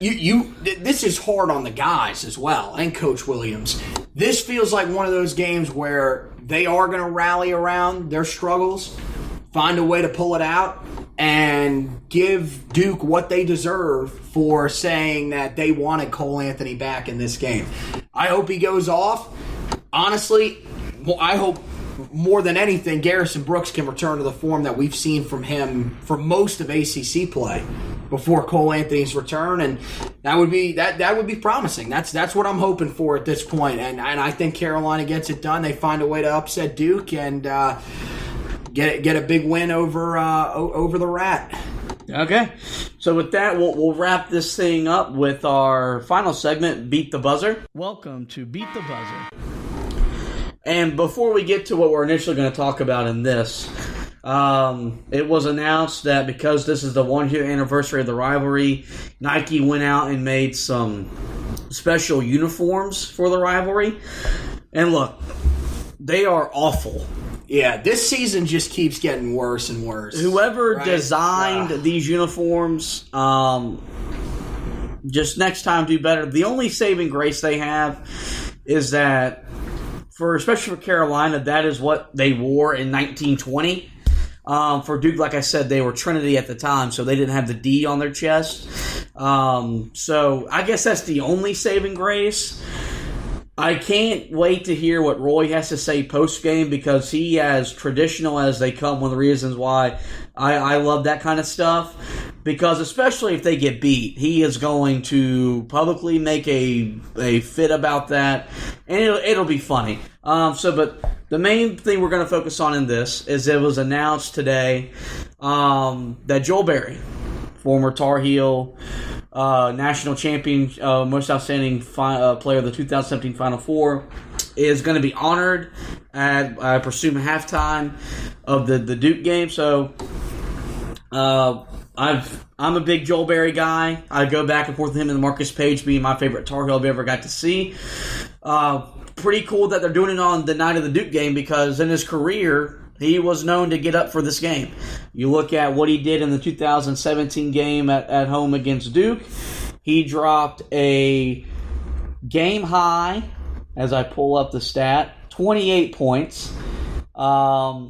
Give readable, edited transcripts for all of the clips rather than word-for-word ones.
This is hard on the guys as well, and Coach Williams. This feels like one of those games where they are going to rally around their struggles, find a way to pull it out, and give Duke what they deserve for saying that they wanted Cole Anthony back in this game. I hope he goes off. Honestly, I hope more than anything, Garrison Brooks can return to the form that we've seen from him for most of ACC play before Cole Anthony's return, and that would be promising. That's what I'm hoping for at this point, and I think Carolina gets it done. They find a way to upset Duke and get a big win over the Rat. Okay, so with that, we'll wrap this thing up with our final segment, Beat the Buzzer. Welcome to Beat the Buzzer. And before we get to what we're initially going to talk about in this, it was announced that because this is the 1-year anniversary of the rivalry, Nike went out and made some special uniforms for the rivalry. And look, they are awful. Yeah, this season just keeps getting worse and worse. Whoever designed these uniforms, just next time do better. The only saving grace they have is that, especially for Carolina, that is what they wore in 1920. For Duke, like I said, they were Trinity at the time, so they didn't have the D on their chest. So I guess that's the only saving grace. I can't wait to hear what Roy has to say post-game because he, as traditional as they come, one of the reasons why I love that kind of stuff. Because especially if they get beat, he is going to publicly make a fit about that, and it'll be funny. But the main thing we're going to focus on in this is it was announced today that Joel Berry, former Tar Heel, national champion, most outstanding player of the 2017 Final Four, is going to be honored at, I presume, halftime of the Duke game. So I'm a big Joel Berry guy. I go back and forth with him and Marcus Page being my favorite Tar Heel I've ever got to see. Pretty cool that they're doing it on the night of the Duke game because in his career, he was known to get up for this game. You look at what he did in the 2017 game at home against Duke. He dropped a game high, as I pull up the stat, 28 points.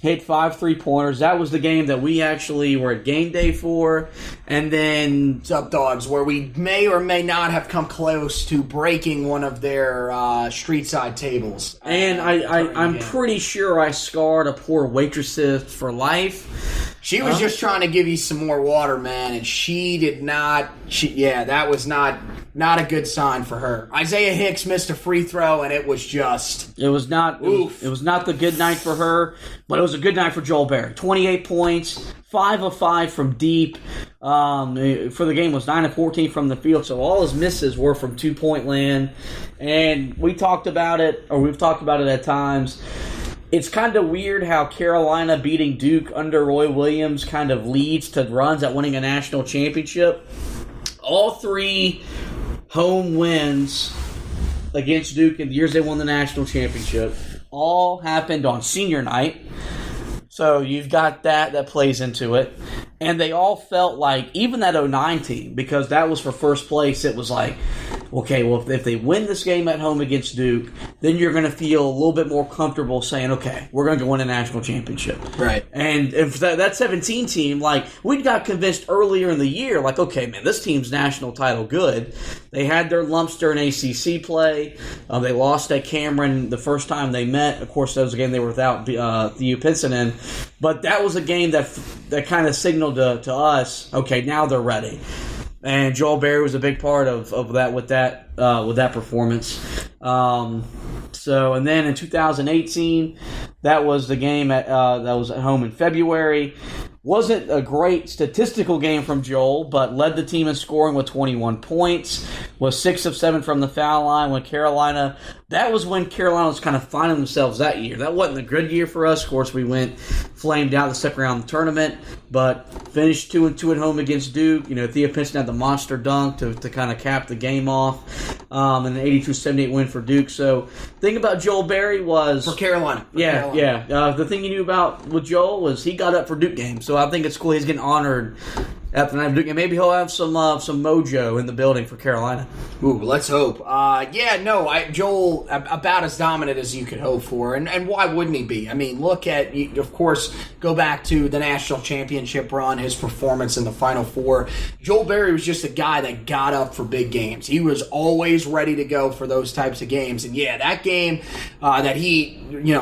Hit 5 3-pointers. That was the game that we actually were at game day for. And then Up Dogs, where we may or may not have come close to breaking one of their street side tables. And I'm pretty sure I scarred a poor waitress for life. She was just trying to give you some more water, man, and she did not. That was not a good sign for her. Isaiah Hicks missed a free throw, and it was just. It was not. It was not the good night for her, but it was a good night for Joel Berry. 28 points, 5 of 5 from deep. For the game was 9 of 14 from the field, so all his misses were from 2-point land. And we've talked about it at times. It's kind of weird how Carolina beating Duke under Roy Williams kind of leads to runs at winning a national championship. All 3 home wins against Duke in the years they won the national championship all happened on senior night. So you've got that plays into it. And they all felt like, even that 09 team, because that was for first place, it was like, okay, well, if they win this game at home against Duke, then you're going to feel a little bit more comfortable saying, okay, we're going to win a national championship. Right. And if that 17 team, like, we got convinced earlier in the year, like, okay, man, this team's national title good. They had their lumps during ACC play. They lost at Cameron the first time they met. Of course, that was a game they were without Theo Pinson in. But that was a game that kind of signaled to us, okay, now they're ready. And Joel Berry was a big part of that with that performance. And then in 2018, that was the game that was at home in February. Wasn't a great statistical game from Joel, but led the team in scoring with 21 points. Was 6 of 7 from the foul line. That was when Carolina was kind of finding themselves that year. That wasn't a good year for us. Of course, we went flamed out the second round of the tournament, but finished 2-2 at home against Duke. Theo Pinson had the monster dunk to kind of cap the game off, and an 82-78 win for Duke. So the thing about Joel Berry was for Carolina. The thing you knew with Joel was he got up for Duke games. So I think it's cool he's getting honored after the night of Duke game. Maybe he'll have some mojo in the building for Carolina. Ooh, let's hope. Joel, about as dominant as you could hope for. And why wouldn't he be? I mean, look at, of course, go back to the national championship run, his performance in the Final Four. Joel Berry was just a guy that got up for big games. He was always ready to go for those types of games. And yeah, that game that he,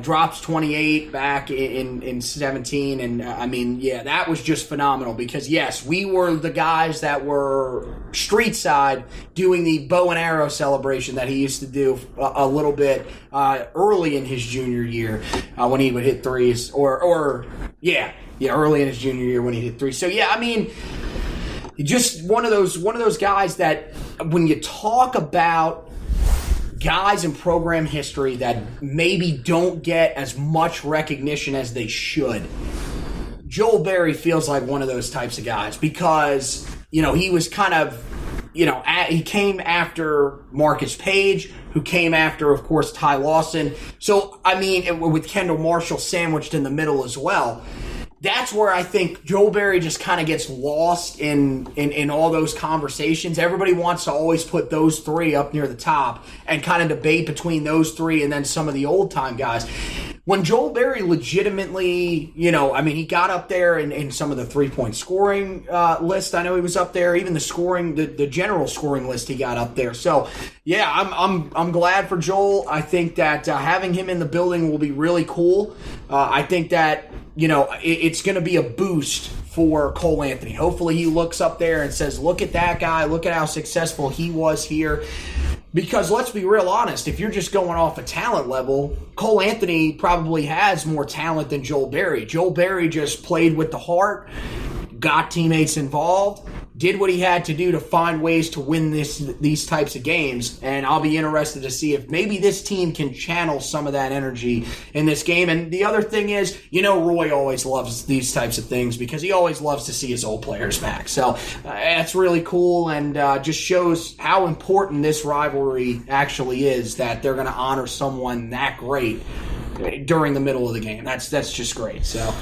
drops 28 back in 17. And that was just phenomenal because, yes, we were the guys that were street side doing the bow and arrow celebration that he used to do a little bit early in his junior year when he would hit threes early in his junior year when he hit threes. So just one of those guys that when you talk about guys in program history that maybe don't get as much recognition as they should, Joel Berry feels like one of those types of guys because he was kind of he came after Marcus Page, who came after, of course, Ty Lawson. So, with Kendall Marshall sandwiched in the middle as well. That's where I think Joel Berry just kind of gets lost in all those conversations. Everybody wants to always put those three up near the top and kind of debate between those three and then some of the old-time guys. When Joel Berry legitimately, he got up there in some of the three-point scoring list. I know he was up there. Even the scoring, the general scoring list, he got up there. So, yeah, I'm glad for Joel. I think that having him in the building will be really cool. I think that, it's going to be a boost for Cole Anthony. Hopefully he looks up there and says, look at that guy. Look at how successful he was here. Because let's be real honest, if you're just going off a talent level, Cole Anthony probably has more talent than Joel Berry. Joel Berry just played with the heart, got teammates involved, did what he had to do to find ways to win these types of games. And I'll be interested to see if maybe this team can channel some of that energy in this game. And the other thing is, Roy always loves these types of things because he always loves to see his old players back. So that's really cool and just shows how important this rivalry actually is, that they're going to honor someone that great during the middle of the game. That's just great. So.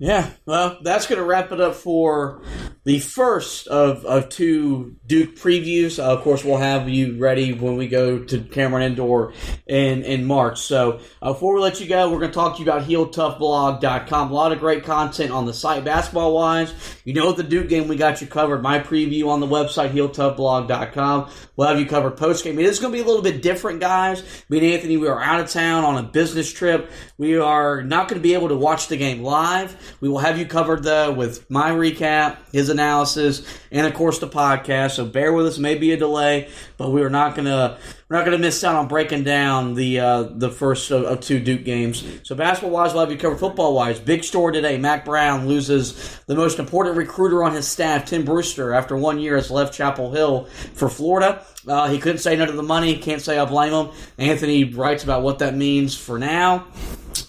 Yeah, well, that's going to wrap it up for the first of two Duke previews. Of course, we'll have you ready when we go to Cameron Indoor in March. So before we let you go, we're going to talk to you about HeelToughBlog.com. A lot of great content on the site basketball-wise. The Duke game, we got you covered. My preview on the website, HeelToughBlog.com. We'll have you covered post-game. It is going to be a little bit different, guys. Me and Anthony, we are out of town on a business trip. We are not going to be able to watch the game live. We will have you covered, though, with my recap, his analysis, and, of course, the podcast. So bear with us. Maybe a delay, but we're not going to miss out on breaking down the first of two Duke games. So basketball-wise, we'll have you covered. Football-wise, big story today. Mack Brown loses the most important recruiter on his staff, Tim Brewster, after 1 year has left Chapel Hill for Florida. He couldn't say no to the money. Can't say I blame him. Anthony writes about what that means for now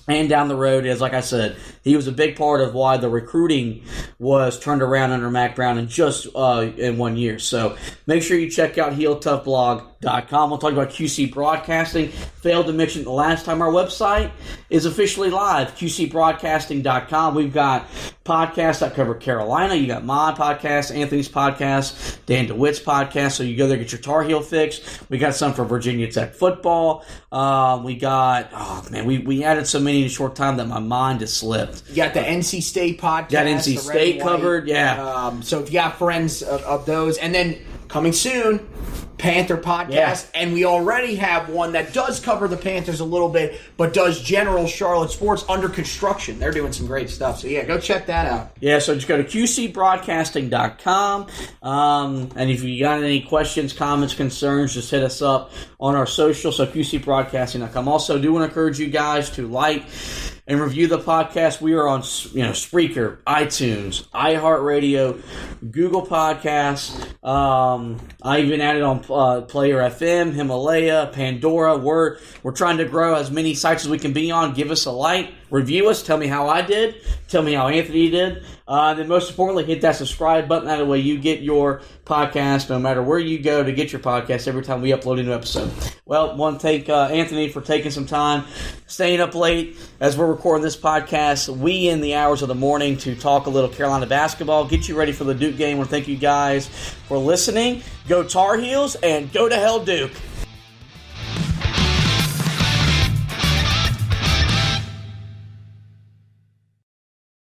and down the road. As like I said, he was a big part of why the recruiting was turned around under Mack Brown in just in 1 year. So make sure you check out HeelToughBlog.com. We'll talk about QC Broadcasting. Failed to mention the last time our website is officially live, QCBroadcasting.com. We've got podcasts that cover Carolina. You got my podcast, Anthony's podcast, Dan DeWitt's podcast. So you go there, get your Tar Heel fix. We got some for Virginia Tech football. We added so many in a short time that my mind has slipped. You got the NC State podcast. Got NC State covered, yeah. So if you got friends of those. And then coming soon, Panther podcast. Yeah. And we already have one that does cover the Panthers a little bit, but does general Charlotte sports under construction. They're doing some great stuff. So, yeah, go check that out. Yeah, so just go to QCBroadcasting.com. And if you got any questions, comments, concerns, just hit us up on our social. So, QCBroadcasting.com. Also, do want to encourage you guys to like and review the podcast. We are on Spreaker, iTunes, iHeartRadio, Google Podcasts. I even added on Player FM, Himalaya, Pandora. We're trying to grow as many sites as we can be on. Give us a like, review us, tell me how I did, tell me how Anthony did. And then most importantly, hit that subscribe button. That way you get your podcast no matter where you go to get your podcast every time we upload a new episode. Well, want to thank Anthony for taking some time, staying up late as we're recording this podcast, wee in the hours of the morning to talk a little Carolina basketball, get you ready for the Duke game. I want to thank you guys for listening. Go Tar Heels and go to hell, Duke.